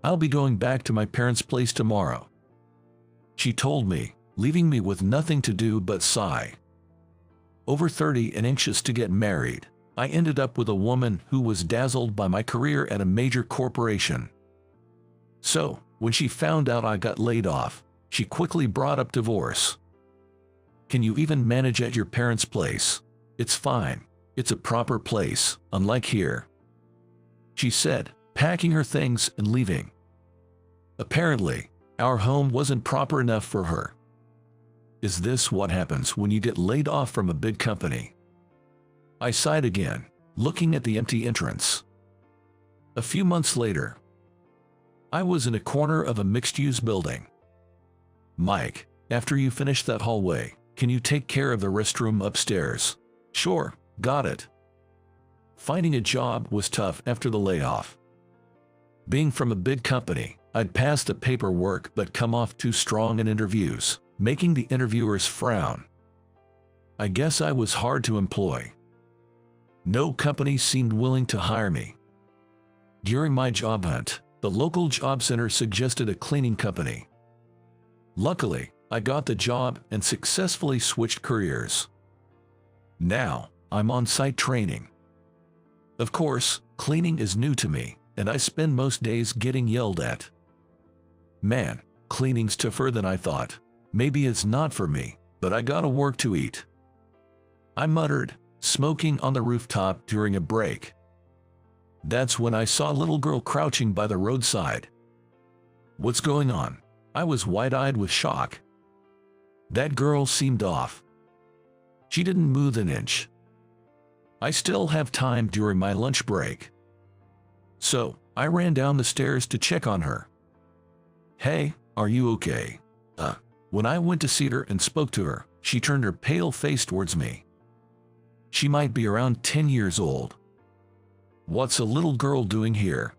I'll be going back to my parents' place tomorrow," she told me, leaving me with nothing to do but sigh. Over 30 and anxious to get married, I ended up with a woman who was dazzled by my career at a major corporation. So, when she found out I got laid off, she quickly brought up divorce. "Can you even manage at your parents' place?" "It's fine. It's a proper place, unlike here," she said, packing her things and leaving. Apparently, our home wasn't proper enough for her. Is this what happens when you get laid off from a big company? I sighed again, looking at the empty entrance. A few months later, I was in a corner of a mixed-use building. "Mike, after you finish that hallway, can you take care of the restroom upstairs?" "Sure, got it." Finding a job was tough after the layoff. Being from a big company, I'd passed the paperwork but come off too strong in interviews, making the interviewers frown. I guess I was hard to employ. No company seemed willing to hire me. During my job hunt, the local job center suggested a cleaning company. Luckily, I got the job and successfully switched careers. Now, I'm on site training. Of course, cleaning is new to me, and I spend most days getting yelled at. "Man, cleaning's tougher than I thought. Maybe it's not for me, but I gotta work to eat," I muttered, smoking on the rooftop during a break. That's when I saw a little girl crouching by the roadside. "What's going on?" I was wide-eyed with shock. That girl seemed off. She didn't move an inch. I still have time during my lunch break, so I ran down the stairs to check on her. "Hey, are you okay?" When I went to see her and spoke to her, she turned her pale face towards me. She might be around 10 years old. "What's a little girl doing here?"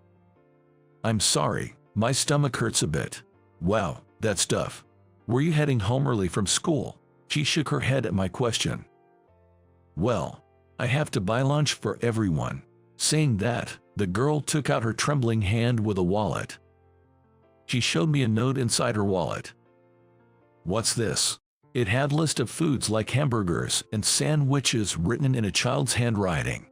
"I'm sorry, my stomach hurts a bit." "Wow, that's tough. Were you heading home early from school?" She shook her head at my question. "Well, I have to buy lunch for everyone." Saying that, the girl took out her trembling hand with a wallet. She showed me a note inside her wallet. "What's this?" It had a list of foods like hamburgers and sandwiches written in a child's handwriting.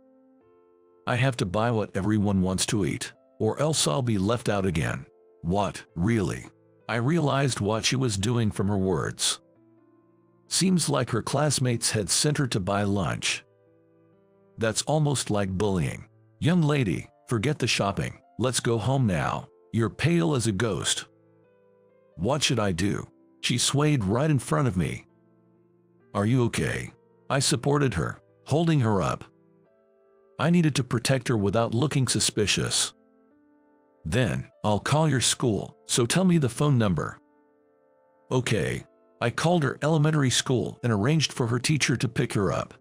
"I have to buy what everyone wants to eat, or else I'll be left out again." What, really? I realized what she was doing from her words. Seems like her classmates had sent her to buy lunch. That's almost like bullying. "Young lady, forget the shopping. Let's go home now. You're pale as a ghost." What should I do? She swayed right in front of me. "Are you okay?" I supported her, holding her up. I needed to protect her without looking suspicious. "Then, I'll call your school, so tell me the phone number." Okay. I called her elementary school and arranged for her teacher to pick her up.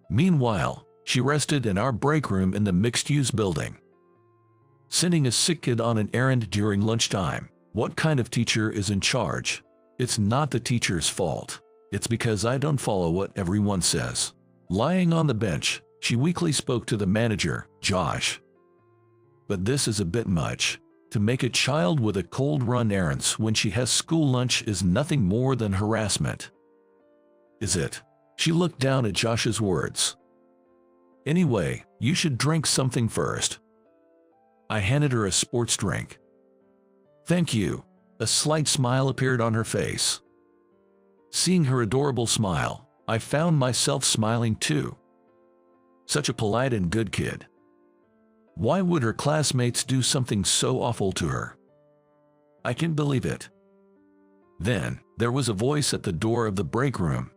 Meanwhile, she rested in our break room in the mixed-use building. Sending a sick kid on an errand during lunchtime. What kind of teacher is in charge? It's not the teacher's fault. It's because I don't follow what everyone says. Lying on the bench, she weakly spoke to the manager, Josh. But this is a bit much. To make a child with a cold run errands when she has school lunch is nothing more than harassment. Is it? She looked down at Josh's words. "Anyway, you should drink something first." I handed her a sports drink. "Thank you." A slight smile appeared on her face. Seeing her adorable smile, I found myself smiling too. Such a polite and good kid. Why would her classmates do something so awful to her? I can't believe it. Then, there was a voice at the door of the break room.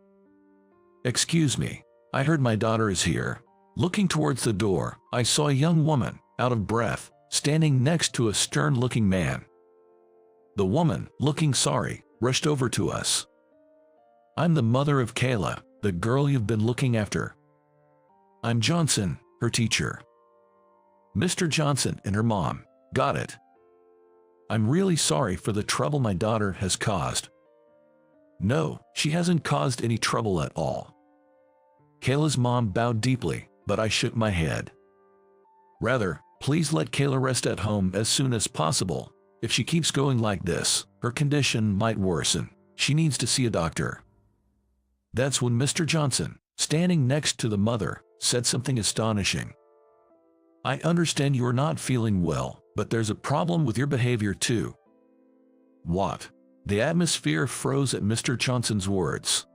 "Excuse me, I heard my daughter is here." Looking towards the door, I saw a young woman, out of breath, standing next to a stern-looking man. The woman, looking sorry, rushed over to us. "I'm the mother of Kayla, the girl you've been looking after." "I'm Johnson, her teacher." Mr. Johnson and her mom. Got it. "I'm really sorry for the trouble my daughter has caused." "No, she hasn't caused any trouble at all." Kayla's mom bowed deeply, but I shook my head. "Rather, Please let Kayla rest at home as soon as possible. If she keeps going like this, her condition might worsen. She needs to see a doctor." That's when Mr. Johnson, standing next to the mother, said something astonishing. "I understand you are not feeling well, but there's a problem with your behavior too." What? The atmosphere froze at Mr. Johnson's words.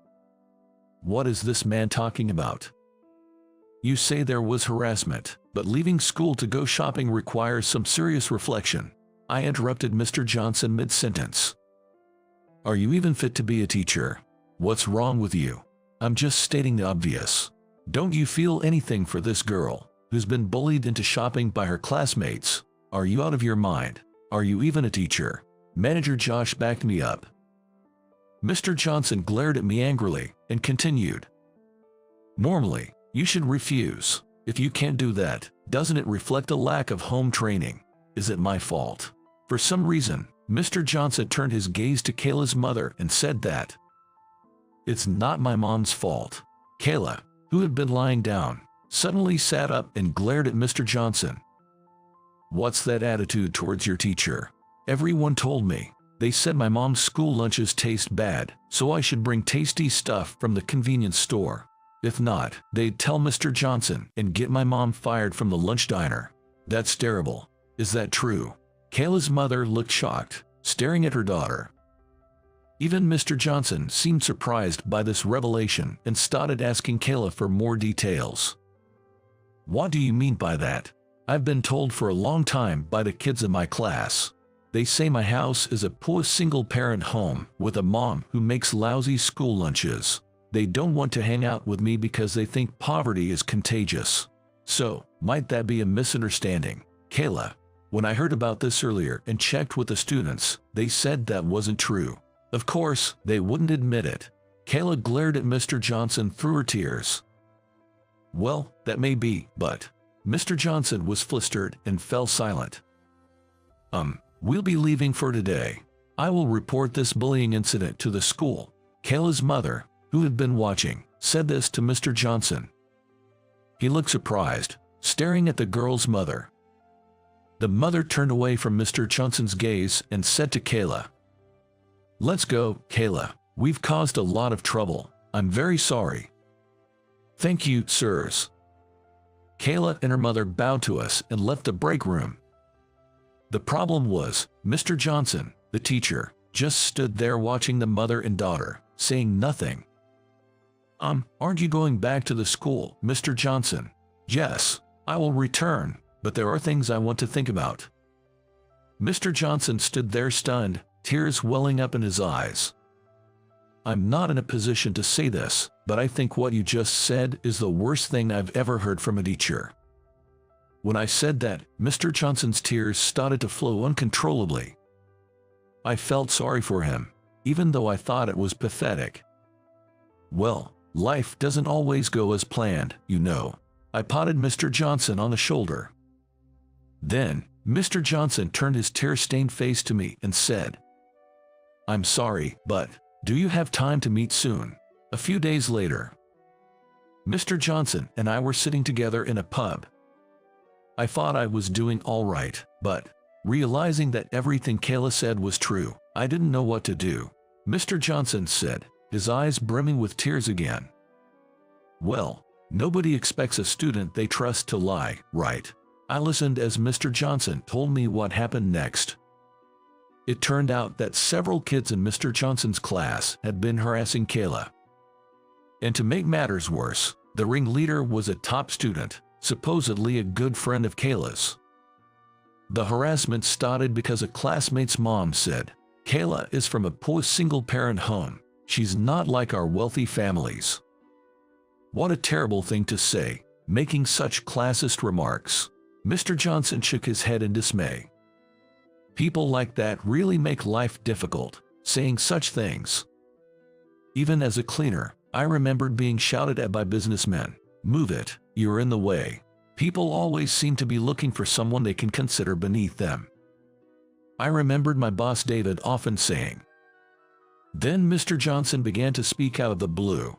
What is this man talking about? You say there was harassment, but leaving school to go shopping requires some serious reflection. I interrupted Mr. Johnson mid-sentence. Are you even fit to be a teacher? What's wrong with you? I'm just stating the obvious. Don't you feel anything for this girl, who's been bullied into shopping by her classmates? Are you out of your mind? Are you even a teacher? Manager Josh backed me up. Mr. Johnson glared at me angrily and continued. Normally, you should refuse. If you can't do that, doesn't it reflect a lack of home training? Is it my fault? For some reason, Mr. Johnson turned his gaze to Kayla's mother and said that. It's not my mom's fault. Kayla, who had been lying down, suddenly sat up and glared at Mr. Johnson. What's that attitude towards your teacher? Everyone told me. They said my mom's school lunches taste bad, so I should bring tasty stuff from the convenience store. If not, they'd tell Mr. Johnson and get my mom fired from the lunch diner. That's terrible. Is that true? Kayla's mother looked shocked, staring at her daughter. Even Mr. Johnson seemed surprised by this revelation and started asking Kayla for more details. What do you mean by that? I've been told for a long time by the kids in my class. They say my house is a poor single-parent home with a mom who makes lousy school lunches. They don't want to hang out with me because they think poverty is contagious. So, might that be a misunderstanding? Kayla, when I heard about this earlier and checked with the students, they said that wasn't true. Of course, they wouldn't admit it. Kayla glared at Mr. Johnson through her tears. Well, that may be, but Mr. Johnson was flustered and fell silent. We'll be leaving for today. I will report this bullying incident to the school. Kayla's mother, who had been watching, said this to Mr. Johnson. He looked surprised, staring at the girl's mother. The mother turned away from Mr. Johnson's gaze and said to Kayla, Let's go, Kayla. We've caused a lot of trouble. I'm very sorry. Thank you, sirs. Kayla and her mother bowed to us and left the break room. The problem was, Mr. Johnson, the teacher, just stood there watching the mother and daughter, saying nothing. Aren't you going back to the school, Mr. Johnson? Yes, I will return, but there are things I want to think about. Mr. Johnson stood there stunned, tears welling up in his eyes. I'm not in a position to say this, but I think what you just said is the worst thing I've ever heard from a teacher. When I said that, Mr. Johnson's tears started to flow uncontrollably. I felt sorry for him, even though I thought it was pathetic. Well, life doesn't always go as planned, you know. I patted Mr. Johnson on the shoulder. Then, Mr. Johnson turned his tear-stained face to me and said, I'm sorry, but do you have time to meet soon? A few days later, Mr. Johnson and I were sitting together in a pub. I thought I was doing all right, but, realizing that everything Kayla said was true, I didn't know what to do. Mr. Johnson said, his eyes brimming with tears again. Well, nobody expects a student they trust to lie, right? I listened as Mr. Johnson told me what happened next. It turned out that several kids in Mr. Johnson's class had been harassing Kayla. And to make matters worse, the ringleader was a top student, supposedly a good friend of Kayla's. The harassment started because a classmate's mom said, Kayla is from a poor single-parent home. She's not like our wealthy families. What a terrible thing to say, making such classist remarks. Mr. Johnson shook his head in dismay. People like that really make life difficult, saying such things. Even as a cleaner, I remembered being shouted at by businessmen. Move it, you're in the way. People always seem to be looking for someone they can consider beneath them. I remembered my boss David often saying. Then Mr. Johnson began to speak out of the blue.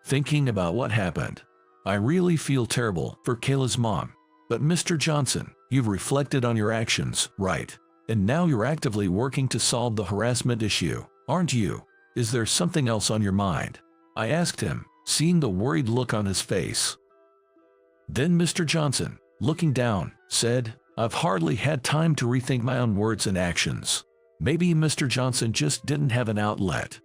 Thinking about what happened, I really feel terrible for Kayla's mom. But Mr. Johnson, you've reflected on your actions, right? And now you're actively working to solve the harassment issue, aren't you? Is there something else on your mind? I asked him, seeing the worried look on his face. Then Mr. Johnson, looking down, said, I've hardly had time to rethink my own words and actions. Maybe Mr. Johnson just didn't have an outlet.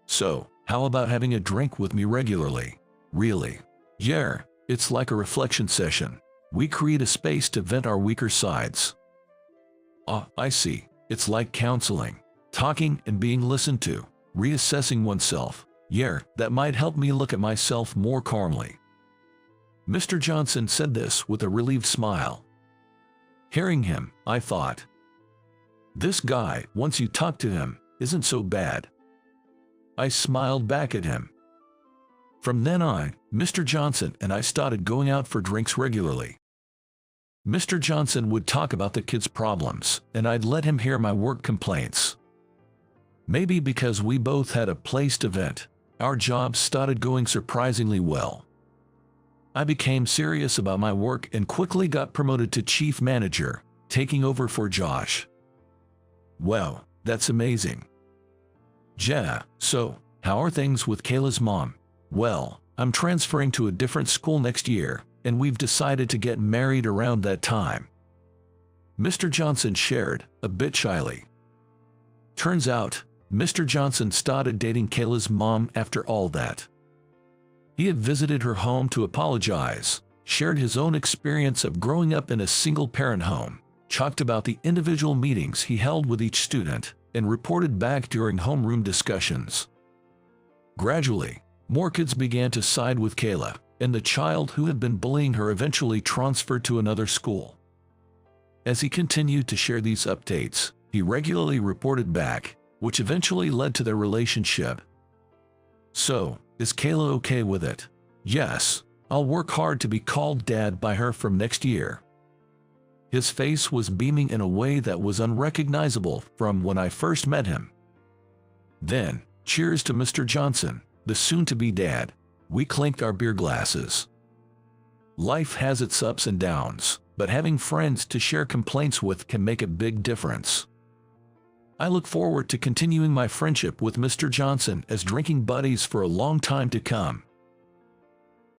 So, how about having a drink with me regularly? Really? Yeah, it's like a reflection session. We create a space to vent our weaker sides. Ah, I see. It's like counseling. Talking and being listened to. Reassessing oneself. Yeah, that might help me look at myself more calmly. Mr. Johnson said this with a relieved smile. Hearing him, I thought, this guy, once you talk to him, isn't so bad. I smiled back at him. From then on, Mr. Johnson and I started going out for drinks regularly. Mr. Johnson would talk about the kids' problems, and I'd let him hear my work complaints. Maybe because we both had a place to vent, our jobs started going surprisingly well. I became serious about my work and quickly got promoted to chief manager, taking over for Josh. Wow, that's amazing. Yeah, so, how are things with Kayla's mom? Well, I'm transferring to a different school next year, and we've decided to get married around that time. Mr. Johnson shared, a bit shyly. Turns out, Mr. Johnson started dating Kayla's mom after all that. He had visited her home to apologize, shared his own experience of growing up in a single-parent home, talked about the individual meetings he held with each student, and reported back during homeroom discussions. Gradually, more kids began to side with Kayla, and the child who had been bullying her eventually transferred to another school. As he continued to share these updates, he regularly reported back, which eventually led to their relationship. So, is Kayla okay with it? Yes, I'll work hard to be called Dad by her from next year. His face was beaming in a way that was unrecognizable from when I first met him. Then, cheers to Mr. Johnson, the soon-to-be dad. We clinked our beer glasses. Life has its ups and downs, but having friends to share complaints with can make a big difference. I look forward to continuing my friendship with Mr. Johnson as drinking buddies for a long time to come.